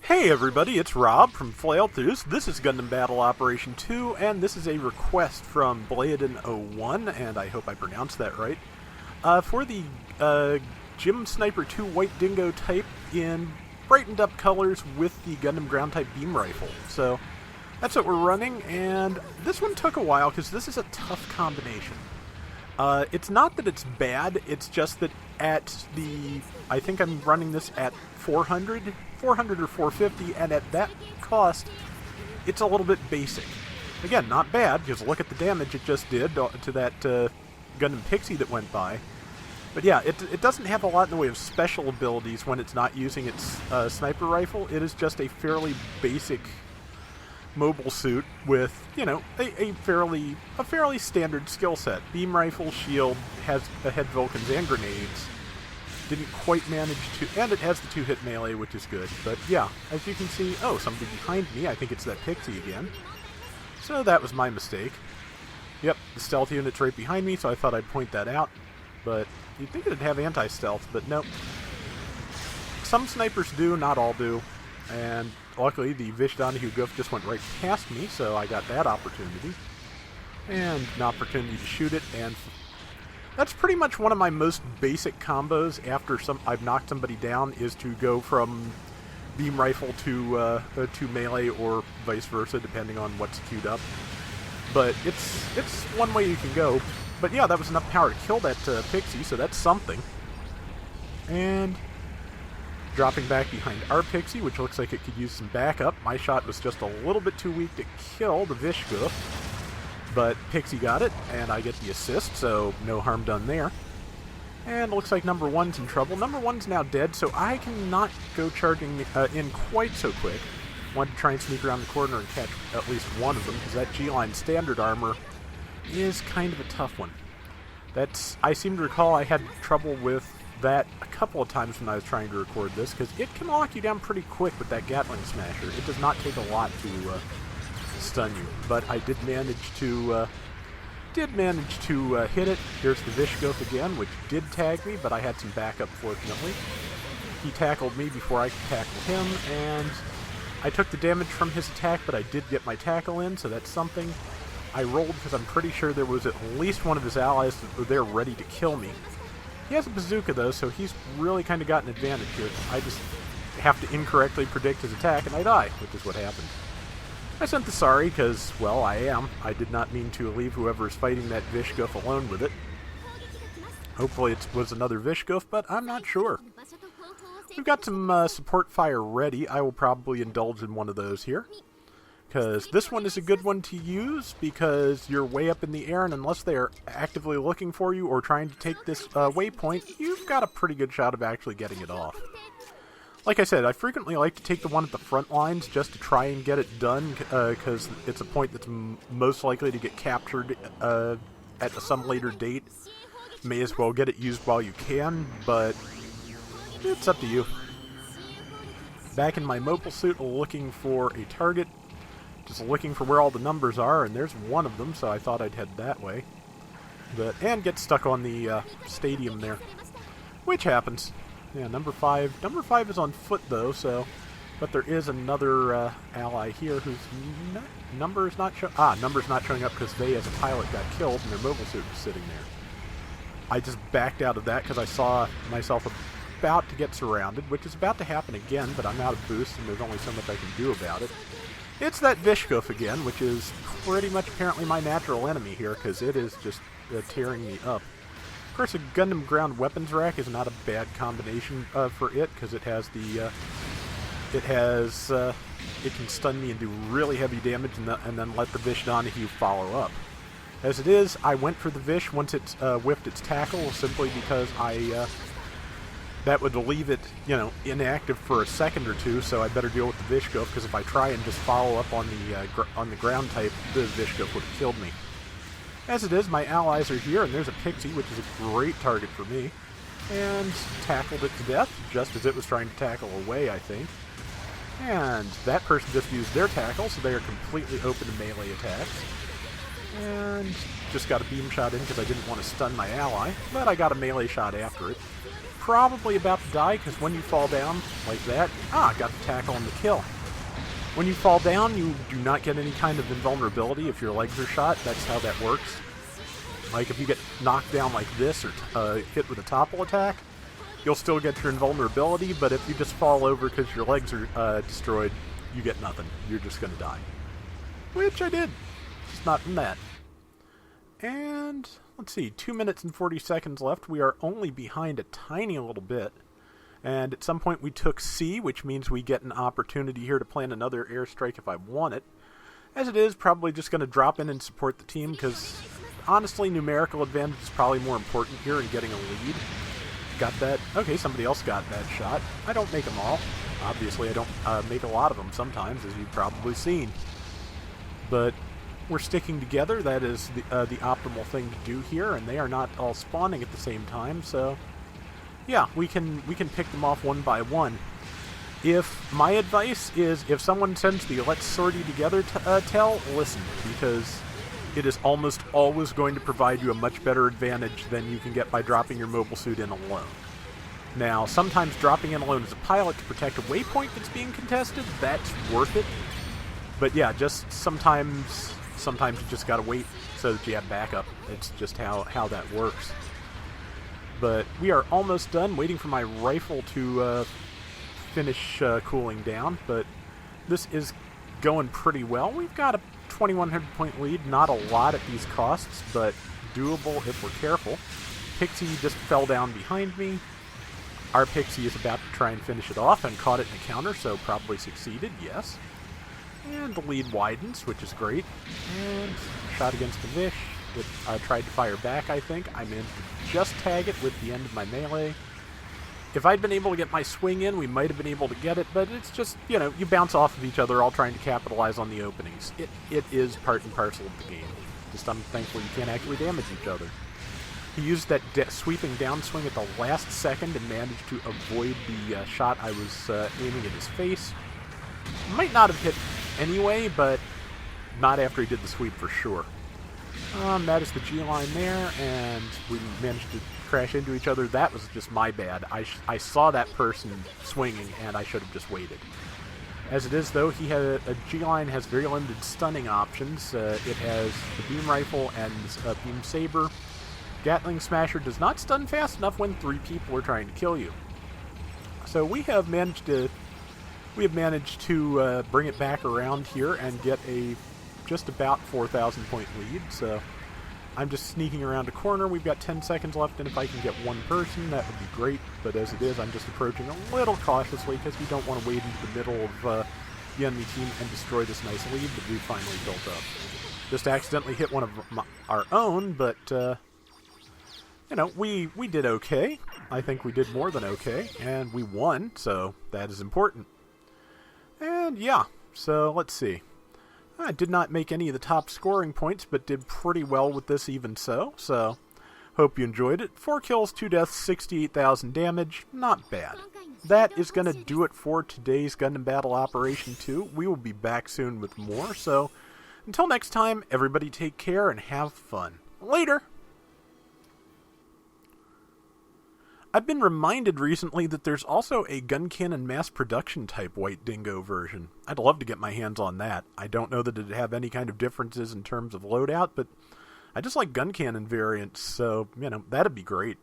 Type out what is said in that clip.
Hey everybody, it's Rob from Flailthroughs. This is Gundam Battle Operation 2, and this is a request from Bladen01, and I hope I pronounced that right, for the Gym Sniper 2 White Dingo type in brightened up colors with the Gundam Ground type beam rifle. So that's what we're running, and this one took a while because this is a tough combination. It's not that it's bad, it's just that I think I'm running this at 400 or 450, and at that cost, it's a little bit basic. Again, not bad, because look at the damage it just did to that Gundam Pixie that went by. But yeah, it doesn't have a lot in the way of special abilities when it's not using its sniper rifle. It is just a fairly basic mobile suit with, you know, a fairly standard skill set. Beam rifle, shield, has head Vulcans and grenades. Didn't quite manage to, and it has the 2-hit melee, which is good. But yeah, as you can see, oh, somebody behind me. I think it's that Pixie again. So that was my mistake. Yep, the stealth unit's right behind me, so I thought I'd point that out. But you'd think it'd have anti-stealth, but nope. Some snipers do, not all do. And luckily, the Vish Donahue Goof just went right past me, so I got that opportunity. And an opportunity to shoot it, and that's pretty much one of my most basic combos after I've knocked somebody down, is to go from beam rifle to melee or vice versa, depending on what's queued up. But it's one way you can go. But yeah, that was enough power to kill that Pixie, so that's something. And dropping back behind our Pixie, which looks like it could use some backup. My shot was just a little bit too weak to kill the Vish Goof. But Pixie got it, and I get the assist, so no harm done there. And looks like number one's in trouble. Number one's now dead, so I cannot go charging in quite so quick. Wanted to try and sneak around the corner and catch at least one of them, because that G-Line standard armor is kind of a tough one. I seem to recall I had trouble with that a couple of times when I was trying to record this, because it can lock you down pretty quick with that Gatling Smasher. It does not take a lot to stun you, but I did manage to hit it. Here's the Vish Goof again, which did tag me, but I had some backup, fortunately. He tackled me before I could tackle him, and I took the damage from his attack, but I did get my tackle in, so that's something. I rolled because I'm pretty sure there was at least one of his allies that were there ready to kill me. He has a bazooka, though, so he's really kind of got an advantage here. I just have to incorrectly predict his attack, and I die, which is what happened. I sent the sorry, because, well, I am. I did not mean to leave whoever is fighting that Vish Goof alone with it. Hopefully it was another Vish Goof, but I'm not sure. We've got some support fire ready. I will probably indulge in one of those here, because this one is a good one to use, because you're way up in the air, and unless they're actively looking for you or trying to take this waypoint, you've got a pretty good shot of actually getting it off. Like I said, I frequently like to take the one at the front lines just to try and get it done, because it's a point that's most likely to get captured at some later date. May as well get it used while you can, but it's up to you. Back in my mobile suit, looking for a target. Just looking for where all the numbers are, and there's one of them, so I thought I'd head that way. And get stuck on the stadium there, which happens. Yeah, number 5. Number 5 is on foot, though, so... But there is another ally here whose number's not showing up because they, as a pilot, got killed and their mobile suit was sitting there. I just backed out of that because I saw myself about to get surrounded, which is about to happen again, but I'm out of boost and there's only so much I can do about it. It's that Vish Goof again, which is pretty much apparently my natural enemy here, because it is just tearing me up. Of course, a Gundam ground weapons rack is not a bad combination for it, because it can stun me and do really heavy damage, and then let the Vish Donahue follow up. As it is, I went for the Vish once it's whiffed its tackle, simply because that would leave it, you know, inactive for a second or two, so I better deal with the Vish Goof, because if I try and just follow up on the ground type, the Vish Goof would have killed me. As it is, my allies are here, and there's a Pixie, which is a great target for me, and tackled it to death, just as it was trying to tackle away, I think. And that person just used their tackle, so they are completely open to melee attacks. And just got a beam shot in because I didn't want to stun my ally, but I got a melee shot after it. probably about to die, because when you fall down like that... got the tackle and the kill. When you fall down, you do not get any kind of invulnerability if your legs are shot. That's how that works. Like, if you get knocked down like this, or hit with a topple attack, you'll still get your invulnerability, but if you just fall over because your legs are destroyed, you get nothing. You're just going to die. Which I did. Just not from that. And, let's see, 2 minutes and 40 seconds left. We are only behind a tiny little bit. And at some point we took C, which means we get an opportunity here to plan another airstrike if I want it. As it is, probably just going to drop in and support the team, because honestly, numerical advantage is probably more important here in getting a lead. Got that. Okay, somebody else got that shot. I don't make them all. Obviously, I don't make a lot of them sometimes, as you've probably seen. But we're sticking together. That is the optimal thing to do here, and they are not all spawning at the same time, so yeah, we can pick them off one by one. If my advice is, if someone sends the "let's sortie together" tell, listen, because it is almost always going to provide you a much better advantage than you can get by dropping your mobile suit in alone. Now, sometimes dropping in alone as a pilot to protect a waypoint that's being contested, that's worth it. But yeah, just sometimes you just gotta wait so that you have backup. It's just how that works. But we are almost done, waiting for my rifle to finish cooling down, but this is going pretty well. We've got a 2,100 point lead, not a lot at these costs, but doable if we're careful. Pixie just fell down behind me. Our Pixie is about to try and finish it off and caught it in a counter, so probably succeeded, yes. And the lead widens, which is great. And shot against the Vish. It tried to fire back, I think. I managed to just tag it with the end of my melee. If I'd been able to get my swing in, we might have been able to get it, but it's just, you know, you bounce off of each other, all trying to capitalize on the openings. It is part and parcel of the game. Just I'm thankful you can't actually damage each other. He used that sweeping downswing at the last second and managed to avoid the shot I was aiming at his face. Might not have hit anyway, but not after he did the sweep for sure. That is the G-line there, and we managed to crash into each other. That was just my bad. I saw that person swinging, and I should have just waited. As it is, though, a G-line has very limited stunning options. It has the beam rifle and beam saber. Gatling Smasher does not stun fast enough when 3 people are trying to kill you. So we have managed to bring it back around here and get a just about 4,000 point lead. So I'm just sneaking around a corner. We've got 10 seconds left, and if I can get one person, that would be great. But as it is, I'm just approaching a little cautiously because we don't want to wade into the middle of the enemy team and destroy this nice lead that we finally built up. Just accidentally hit one of our own, but you know, we did okay. I think we did more than okay, and we won, so that is important. And yeah, so let's see. I did not make any of the top scoring points, but did pretty well with this even so. So, hope you enjoyed it. 4 kills, 2 deaths, 68,000 damage. Not bad. That is going to do it for today's Gundam Battle Operation 2. We will be back soon with more. So, until next time, everybody take care and have fun. Later! I've been reminded recently that there's also a gun cannon mass production type White Dingo version. I'd love to get my hands on that. I don't know that it'd have any kind of differences in terms of loadout, but I just like gun cannon variants, so, you know, that'd be great.